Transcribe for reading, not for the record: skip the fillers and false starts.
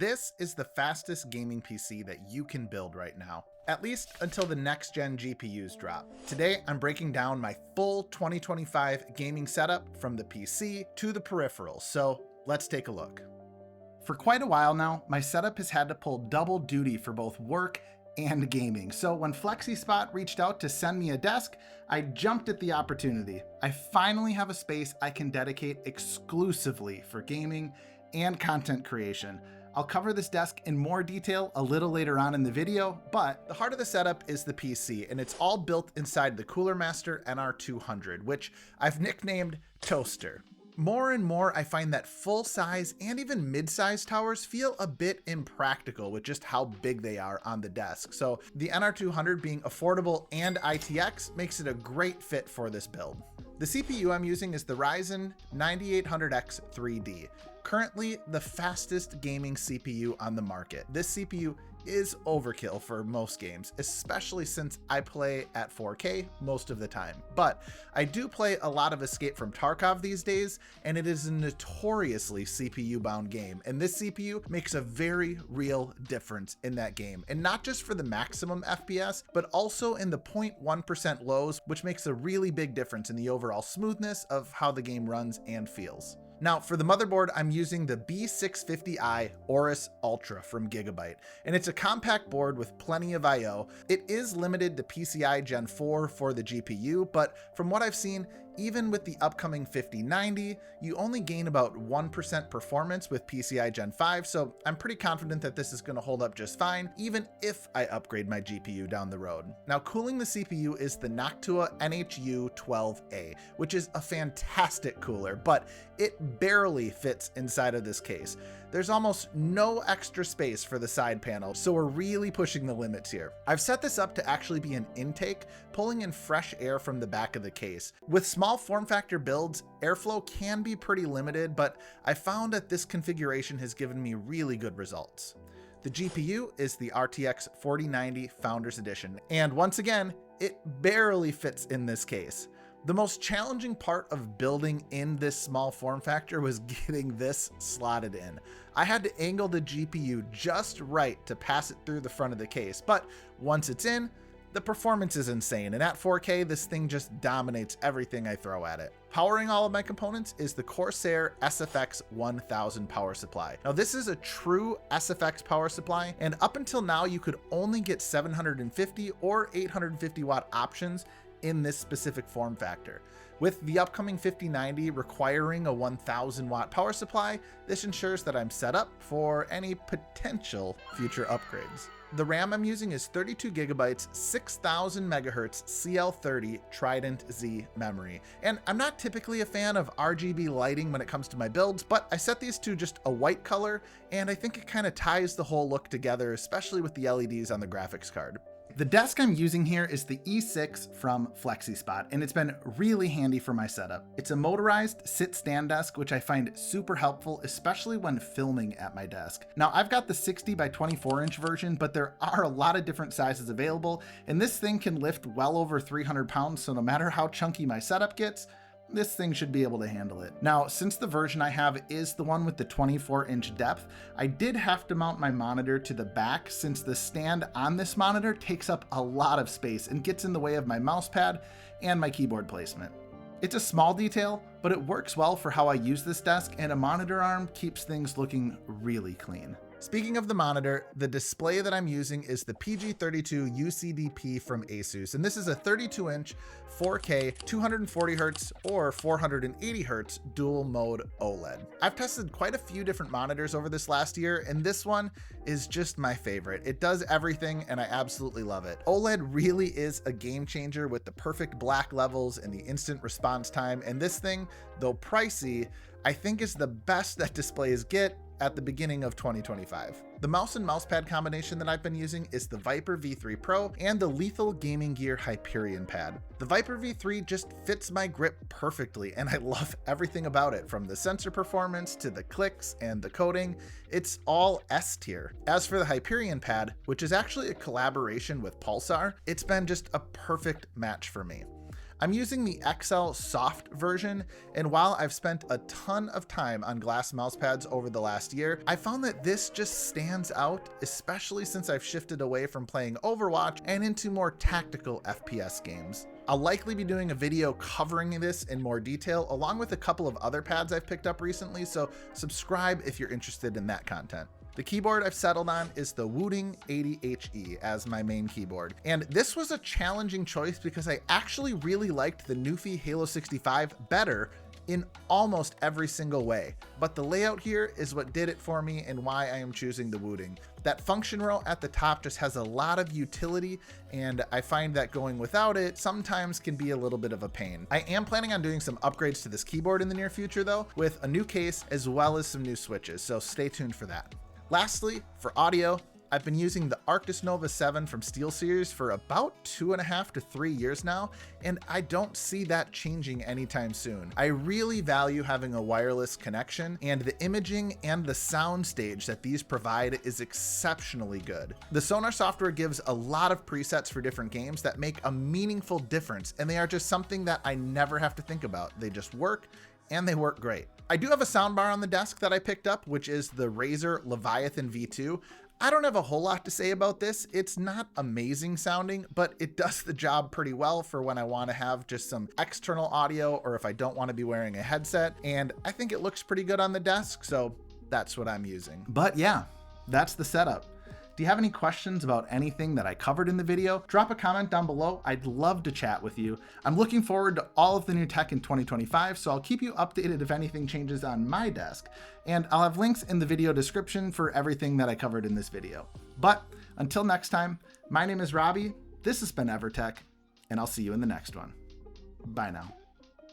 This is the fastest gaming PC that you can build right now, at least until the next gen GPUs drop. Today, I'm breaking down my full 2025 gaming setup from the PC to the peripherals, so let's take a look. For quite a while now, my setup has had to pull double duty for both work and gaming. So when FlexiSpot reached out to send me a desk, I jumped at the opportunity. I finally have a space I can dedicate exclusively for gaming and content creation. I'll cover this desk in more detail a little later on in the video, but the heart of the setup is the PC, and it's all built inside the Cooler Master NR200, which I've nicknamed Toaster. More and more, I find that full-size and even mid-size towers feel a bit impractical with just how big they are on the desk. So the NR200 being affordable and ITX makes it a great fit for this build. The CPU I'm using is the Ryzen 9800X 3D, currently the fastest gaming CPU on the market. This CPU is overkill for most games, especially since I play at 4K most of the time. But I do play a lot of Escape from Tarkov these days, and it is a notoriously CPU-bound game, and this CPU makes a very real difference in that game, and not just for the maximum FPS, but also in the 0.1% lows, which makes a really big difference in the overall smoothness of how the game runs and feels. Now, for the motherboard, I'm using the B650i Aorus Ultra from Gigabyte, and it's a compact board with plenty of I/O. It is limited to PCI Gen 4 for the GPU, but from what I've seen, even with the upcoming 5090, you only gain about 1% performance with PCI Gen 5, so I'm pretty confident that this is going to hold up just fine, even if I upgrade my GPU down the road. Now, cooling the CPU is the Noctua NHU-12A, which is a fantastic cooler, but it barely fits inside of this case. There's almost no extra space for the side panel, so we're really pushing the limits here. I've set this up to actually be an intake, pulling in fresh air from the back of the case. With small form factor builds, airflow can be pretty limited, but I found that this configuration has given me really good results. The GPU is the RTX 4090 Founders Edition, and once again, it barely fits in this case. The most challenging part of building in this small form factor was getting this slotted in. I had to angle the GPU just right to pass it through the front of the case, but once it's in, the performance is insane, and at 4K, this thing just dominates everything I throw at it. Powering all of my components is the Corsair SFX 1000 power supply. Now, this is a true SFX power supply, and up until now, you could only get 750 or 850 watt options in this specific form factor. With the upcoming 5090 requiring a 1000 watt power supply, this ensures that I'm set up for any potential future upgrades. The RAM I'm using is 32 gigabytes, 6000 megahertz CL30 Trident Z memory. And I'm not typically a fan of RGB lighting when it comes to my builds, but I set these to just a white color, and I think it kind of ties the whole look together, especially with the LEDs on the graphics card. The desk I'm using here is the E6 from FlexiSpot, and it's been really handy for my setup. It's a motorized sit-stand desk, which I find super helpful, especially when filming at my desk. Now, I've got the 60 by 24 inch version, but there are a lot of different sizes available, and this thing can lift well over 300 pounds, so no matter how chunky my setup gets, this thing should be able to handle it. Now, since the version I have is the one with the 24-inch depth, I did have to mount my monitor to the back since the stand on this monitor takes up a lot of space and gets in the way of my mouse pad and my keyboard placement. It's a small detail, but it works well for how I use this desk, and a monitor arm keeps things looking really clean. Speaking of the monitor, the display that I'm using is the PG32 UCDP from Asus, and this is a 32-inch 4K 240Hz or 480Hz dual mode OLED. I've tested quite a few different monitors over this last year, and this one is just my favorite. It does everything, and I absolutely love it. OLED really is a game changer with the perfect black levels and the instant response time, and this thing, though pricey, I think is the best that displays get at the beginning of 2025. The mouse and mousepad combination that I've been using is the Viper V3 Pro and the Lethal Gaming Gear Hyperion pad. The Viper V3 just fits my grip perfectly, and I love everything about it, from the sensor performance to the clicks and the coding. It's all S tier. As for the Hyperion pad, which is actually a collaboration with Pulsar, it's been just a perfect match for me. I'm using the XL soft version, and while I've spent a ton of time on glass mouse pads over the last year, I found that this just stands out, especially since I've shifted away from playing Overwatch and into more tactical FPS games. I'll likely be doing a video covering this in more detail, along with a couple of other pads I've picked up recently, so subscribe if you're interested in that content. The keyboard I've settled on is the Wooting 80HE as my main keyboard. And this was a challenging choice because I actually really liked the Newfie Halo 65 better in almost every single way. But the layout here is what did it for me and why I am choosing the Wooting. That function row at the top just has a lot of utility, and I find that going without it sometimes can be a little bit of a pain. I am planning on doing some upgrades to this keyboard in the near future though, with a new case as well as some new switches, so stay tuned for that. Lastly, for audio, I've been using the Arctis Nova 7 from SteelSeries for about 2.5 to 3 years now, and I don't see that changing anytime soon. I really value having a wireless connection, and the imaging and the sound stage that these provide is exceptionally good. The Sonar software gives a lot of presets for different games that make a meaningful difference, and they are just something that I never have to think about. They just work, and they work great. I do have a soundbar on the desk that I picked up, which is the Razer Leviathan V2. I don't have a whole lot to say about this. It's not amazing sounding, but it does the job pretty well for when I want to have just some external audio or if I don't want to be wearing a headset. And I think it looks pretty good on the desk, so that's what I'm using. But yeah, that's the setup. Do you have any questions about anything that I covered in the video? Drop a comment down below. I'd love to chat with you. I'm looking forward to all of the new tech in 2025, so I'll keep you updated if anything changes on my desk. And I'll have links in the video description for everything that I covered in this video. But until next time, my name is Robbie, this has been EverTech, and I'll see you in the next one. Bye now.